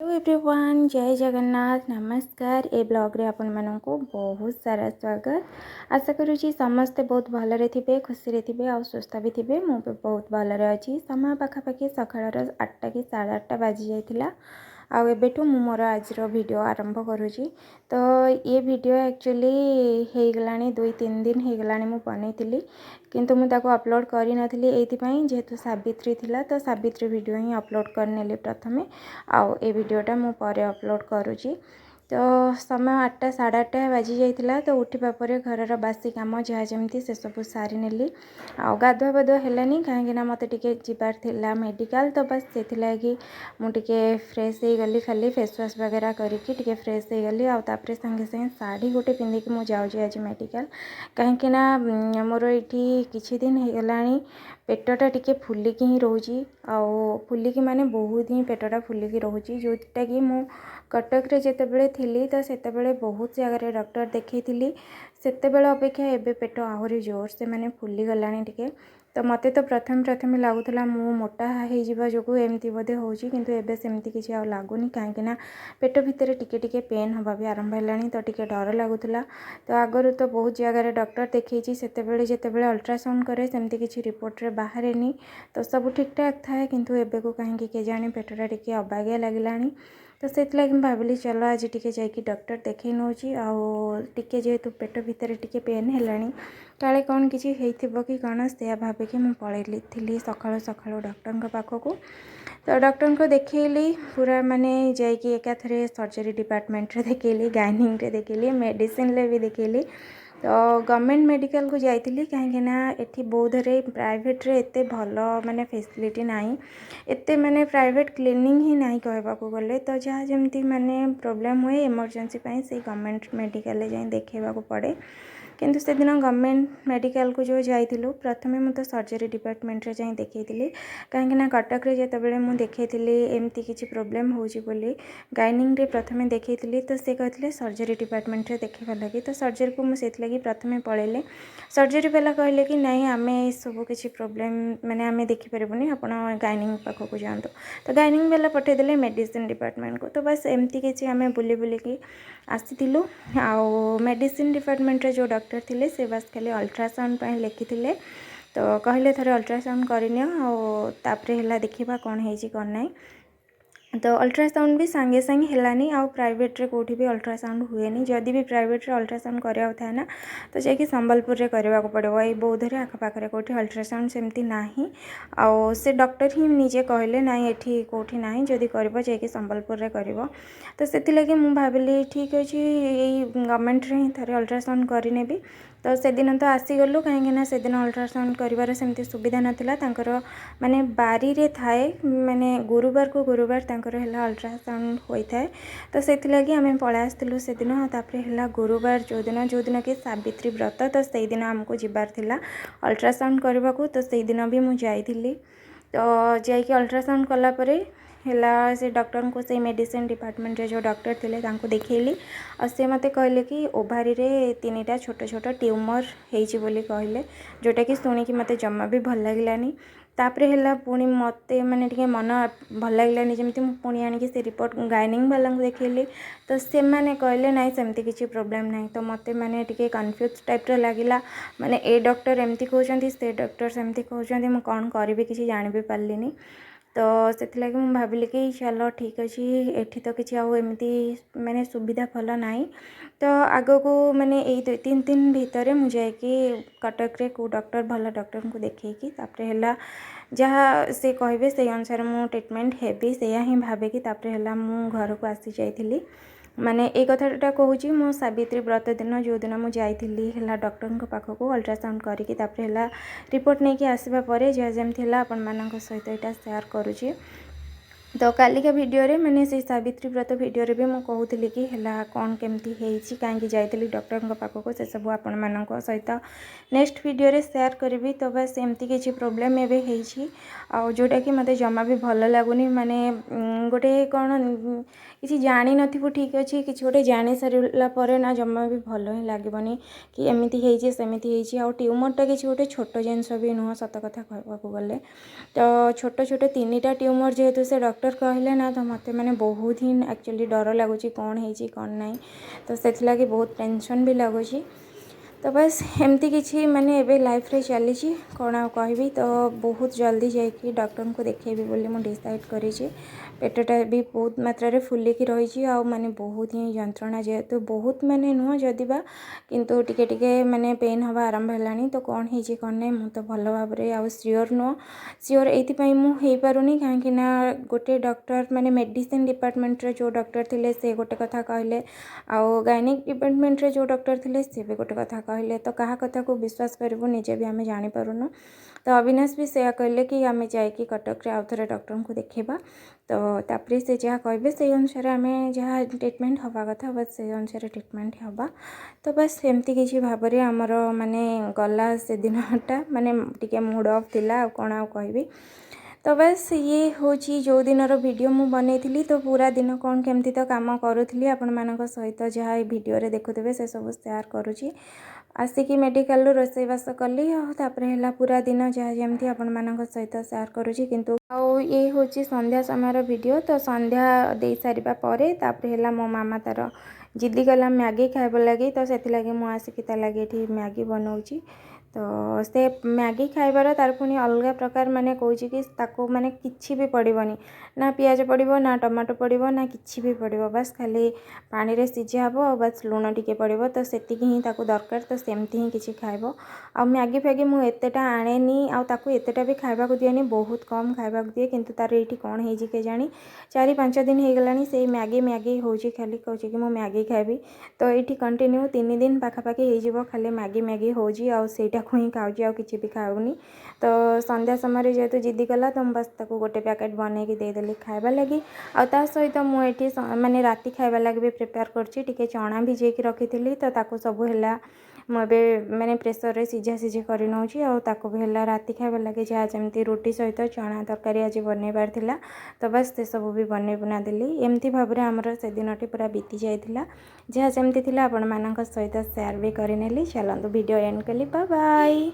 Hello everyone, जय जगन्नाथ। नमस्कार। ए blog रे आपण माननकु बहुत सारा स्वागत। आशा करूची समस्ते बहुत भलरे थिबे, खुशी रे थिबे और सुस्थ भी थिबे। मु भी बहुत भलरे अछि। समय पाखापाखि सकाळर 8टा कि 8:30 बाजी जाइतिला। आउ एबेठु मु मोर आजर वीडियो आरंभ करूची। तो ये वीडियो एक्चुअली हे गलानी 2-3 दिन हे गलानी मु बनैतिली, किंतु मु ताको अपलोड करि नथिली एथिपाई जेहेतु सावित्री थिला। तो सावित्री वीडियो ही अपलोड करनेली प्रथमे। आउ ए वीडियोटा मु परे अपलोड करूची। तो समय 8टा 8:30 बाजी जाइतिला। तो उठिबा परे घरर बासी काम जहाँ जमती से सब सारी नेली। आउ गाधुआ पाधुआ हेलानी कहीं मते टिके जिबार थिला मेडिकल। तो बस से लगी मु टिके फ्रेश हो गली, खाली फेस वाश वगैरह करके टिके फ्रेश हो गली। आउ तापरे संगे संगे साड़ी गोटे पिंधिकी मु जाउची आज मेडिकल। कहीं मोर ये किछि दिन हो गलानी पेटटा टिके फुलिकी ही रोची। आउ फुलिकी माने बहुत ही पेटटा फुलिकी रोची, जोटा कि मु कटक रे जेतेबेले थिली तो सेतेबेले बहुत जगह डॉक्टर देखैथिली। सेतेबेले अपेक्षा एबे पेट आहुरी जोर से माने फुली गलानी टिके। तो मते तो प्रथम लागुला मु मोटा हो जिबा जोगु एमती बोधे होची, किंतु एबे सेमती किछि आ लागुनी। कहीं पेट भितर टिके टिके पेन हवा भी आरंभ हेलानी। तो टिके डर लागुला। तो आगरु तो बहुत जगह डॉक्टर देखैची, सेतेबेले जेतेबेले अल्ट्रासाउंड करे सेमती किछि रिपोर्ट रे बाहरेनी। तो सब ठीक ठाक थाए, किंतु एबे को कहीं केजाणी पेटटा टिके अबागिया लागिलानी। तो से भाविली चलो आज टिके जाइकी डॉक्टर देखै नौची। आउ टिके जेहेतु पेट भितर टिके पेन हेलानी, काले कौन किछि हेइथिबो कि कौन से भाविकी मु पळेली थिली सकाळु सकाळु डॉक्टर पाखकु। तो डॉक्टर को देखैली पूरा माने जाइकी एकाथरे सर्जरी डिपार्टमेंट रे देखैली, गाइनिंग रे देखैली, मेडिसिन ले भी देखैली। तो गवर्नमेंट मेडिकल को जाइतिली कहीं एठी बौद्धरे प्राइवेट रे एते भल माने फैसिलिटी नाही, एते माने प्राइवेट क्लिनिक ही नाही कहबाको गले। तो जहाँ जमती माने प्रॉब्लम हुए इमरजेंसी पाई से गवर्नमेंट मेडिकल ले जाई देखेबाको पड़े। किंतु से दिन गवर्नमेंट मेडिकल को जो जाइतिलु प्रथमे मु तो सर्जरी डिपार्टमेंट रे जाई देखैतिली। कहीं कटक रे जेतेबेले मु देखैतिली एमती किछि प्रॉब्लम होउची बोली गाइनिंग रे प्रथमे देखैतिली। तो से कहथिले सर्जरी डिपार्टमेंट रे देखैबा लागि। तो सर्जरी को मु सेत लगी प्रथमे पळेले। सर्जरी वाला कहले कि नहीं आमे सब किछि प्रॉब्लम माने आमे देखि परबुनी, आपण गाइनिंग पाखो को जांतो। तो गाइनिंग वाला पठे देले मेडिसिन डिपार्टमेंट को। तो बस एमती किछि आमे बुली बुली की आसीतिलु। आउ मेडिसिन डिपार्टमेंट रे जो डॉक्टर थिले से बस खाली अल्ट्रासाउंड पाई लिखिथिले। तो कहले थरे अल्ट्रासाउंड करिनियो आउ तापरे हेला देखिबा कोन हेजी कोन नाही। तो अल्ट्रासाउंड भी सांगे सांगे हेलानी। आउ प्राइवेट रे कोठी भी अल्ट्रासाउंड हुएनी। जदि भी प्राइवेट रे अल्ट्रासाउंड करिया थाए ना तो जाकि संबलपुर रे करबा को पड़ो। ए बौद्धरे आखपाख रे कोठी अल्ट्रासाउंड सेमती नाही। आउ से डॉक्टर ही निजे कहले नाही एठी कोठी नाही, जदि करबो जाकि संबलपुर रे करबो। तो सेति लगी मु भाबिली ठीक अछि एई गवर्नमेंट रे ही थरे अल्ट्रासाउंड करि नेबी। तो से दिन तो आसी गलु, कहीं से दिन अल्ट्रासाउंड करिवार सेमती सुविधा नथिला। तांकर माने बारी रे थाए, माने गुरुवार को गुरुवार तांकर हेला अल्ट्रासाउंड होई थाए। तो सेति लगी आमे पळे आस्तिलु से दिन। तापरे हेला गुरुवार जो दिन कि सावित्री व्रत। तो सेई दिन हमको जिबार थिला अल्ट्रासाउंड करबाकू। तो सेई दिन भी मु जाइथिली। तो जाइकी अल्ट्रासाउंड कला परे हेला से डॉक्टर को से मेडिसिन डिपार्टमेंट रे जो डॉक्टर थिले तांको देखैली। और से मते कहले कि ओभारी रे 3टा छोट छोट ट्यूमर हेइची बोली कहले, जोटा कि सुनी कि मते जम्मा भी भल लागिलानी। तापरे हेला पुणी मते माने टिके मन भल लागिलानी, जेमती मु पुणी आनिकी से रिपोर्ट गाइनिंग वाला को देखैली। तो से माने कहले नाही सेमती किछि प्रॉब्लम नाही। तो मते माने टिके कन्फ्यूज टाइप रे लागिला, माने ए डॉक्टर एमती कहउचंती से डॉक्टर सेमती कहउचंती, मु कोन करबी किछि जानि भी पारलिनी। तो से लगी मु भाविली कि चलो ठीक अच्छे एठी तो किसी आउ एमती माने सुविधा भल नाई। तो आग को माने यही 2-3 दिन भितर मुझे कटक रे को डॉक्टर भल डॉक्टर को देखी हेला जहाँ से कहे से अनुसार मु ट्रीटमेंट हेबी से ही भावे कि हेला मु घर को आसी जाइली। माने ए कथाटा कहूँ मो सावित्री व्रत दिन जो दिन मुझे जाइली है डॉक्टर पाखक अल्ट्रासाउंड करके रिपोर्ट नहीं कि आसवा पर जहाँ जमी आपण मान सहित यहाँ सेयार करुँची। तो कालिका वीडियो रे मैंने से सावित्री व्रत वीडियो रे भी मु कहूली कि है कौन केमती होती कहीं जाइली डॉक्टर पाखक से सब आपण मान सहित नेक्स्ट वीडियो रे शेयर करी। तो बस एमती किसी प्रोब्लेम एवं हो जोटा कि मत जमा भी भल लगुनि, माने गोटे कौन किसी जानी नथिबु ठीक अच्छे कि गोटे जानी सारा पर ना जमा भी भल ही लगभग कि एमती होती सेमती होती। आ ट्यूमरटा किसी गोटे छोट जिनस भी नुह सत कथा कहवाक गले। तो छोट छोट 3टा ट्यूमर जेहेतु से डॉक्टर डॉक्टर कहले ना तो मत मैंने बहुत ही एक्चुअली डर लगुच कौन है कौन ना तो से लगी बहुत टेंशन भी लगुच तो बस एमती किसी माने एबे लाइफ रे चली कौन आ कहबी तो बहुत जल्दी जाकि डॉक्टर को देखेबी बोली मु डिसाइड करी पेटटा भी बहुत मात्रा रे फुलिकी रही आ माने बहुत ही जंत्रणा जेहेतु बहुत माने नुह जदिबा किंतु टिके टिके माने पेन हवा आरंभ हेलानी तो कौन है कौन नहीं मु तो भल भाव आउ सियोर नुह सियोर एइथिपाई मु हेई पारुनी काहेकि ना गोटे डॉक्टर माने मेडिसिन डिपार्टमेंट रे जो डॉक्टर थिले से गोटे कथा कहले आउ गायनिक डिपार्टमेंट रे जो डॉक्टर थिले से भी गोटे कथा कहले तो कहा कथा को विश्वास करूँ निजे भी आम जापरूनु तो अविनाश भी से कहले कि आम जाकि कटक आउ थे डॉक्टर को देखा तो तापर से जहाँ कहे से अनुसार आम जहाँ ट्रिटमेंट हवा कथा बस से अनुसार ट्रिटमेंट हवा तो बस एमती किसी भाव में आमर माने गला से दिनटा माने टिके मूड ऑफ थिला कौन आ कहबी तो बस ये हूँ जो दिन वीडियो मु बनई तो पूरा दिन कौन केमती तो काम करूली आपण मान सहित जहाँ वीडियो रे देखुवे से सब शेयर करुँची आसिकी मेडिकल रोसईवास कली है पूरा दिन जहाँ जमी आपण मान सहित शेयर करुँची किंतु ये हूँ संध्या समय वीडियो तो संध्या दे सारिबा परे तापर है मो मामा तार जिद्दी कला मैगी खाइबा लगी तो से लगी मुझे आसिकी ता लगे ये मैगी बनाऊँगी तो से मैगी खाइबार तार पुणी अलग प्रकार माने कौच कि ताको माने किछि भी पड़ोनी ना पियाज पड़ो ना टमाटो पड़ो ना किछि भी पड़ो बस खाली पानी रे सिझा हम और बस लुण टिके पड़ो तो सेति ही ताको दरकार तो सेमती ही किछि खाइबो आ मैगी फैगी मु एतेटा आनेनी आ ताको एतेटा भी खाइबा को दिएनी बहुत कम खाइबा को दिए किंतु तार एठी कोन हे जे के जानी 4-5 दिन हो गलानी से मैगी मैगी होची खाली कहूँ कि मु मैगी खाइबी तो ये कंटिन्यू 3 दिन पाखापाखि हो खाली मैगी मैगी होची आ सेटा को ही खाऊँ आ किसी भी खाऊनी तो संध्या समय जेहेतु जिद्दी कला तो बस ताको गोटे पैकेट बनई देदेली खाइबा लगी आ सहित मुझे माने राति खाइबा लगी भी प्रिपेयर करछि टिके चना भिजेकी रखी तो ताको सब है मुझे माने प्रेसर रे सिझा सिझी कर नौची आ ताको भी है राति खाइबा लगी जहाँ जमी रोटी सहित चना तरकारी आज बनइबार थिला तो बस से सब भी बनई बुना देली एमती भाव में आमर से दिनटी पूरा बीती जाइथिला जहाँ जमती थिला आपण मानक सहित शेयर भी करनेली चलतु वीडियो एंड कली बाय बाय।